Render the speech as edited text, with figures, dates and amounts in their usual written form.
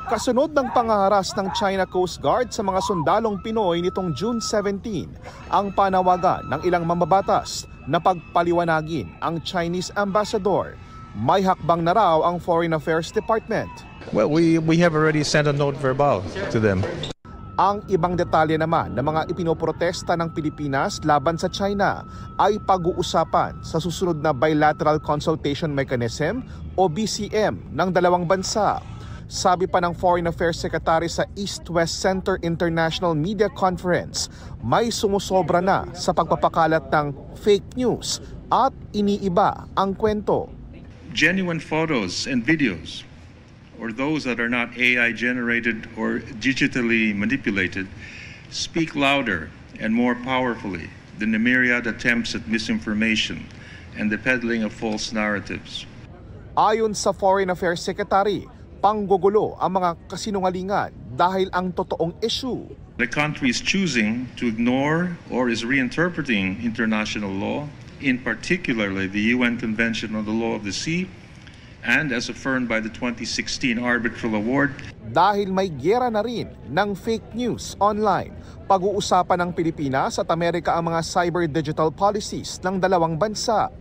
Kasunod ng pangaharas ng China Coast Guard sa mga sundalong Pinoy nitong June 17, ang panawagan ng ilang mambabatas na pagpaliwanagin ang Chinese ambassador. May hakbang na raw ang Foreign Affairs Department. Well, we have already sent a note verbal to them. Ang ibang detalye naman ng mga ipinoprotesta ng Pilipinas laban sa China ay pag-uusapan sa susunod na Bilateral Consultation Mechanism o BCM ng dalawang bansa. Sabi pa ng Foreign Affairs Secretary sa East-West Center International Media Conference, may sumusobra na sa pagpapakalat ng fake news at iniiba ang kwento. Genuine photos and videos, or those that are not AI generated or digitally manipulated, speak louder and more powerfully than the myriad attempts at misinformation and the peddling of false narratives. Ayon sa Foreign Affairs Secretary, panggugulo ang mga kasinungalingan dahil ang totoong issue. The country is choosing to ignore or is reinterpreting international law, in particularly the UN Convention on the Law of the Sea, and as affirmed by the 2016 Arbitral Award. Dahil may giyera na rin ng fake news online, pag-uusapan ng Pilipinas at Amerika ang mga cyber digital policies ng dalawang bansa.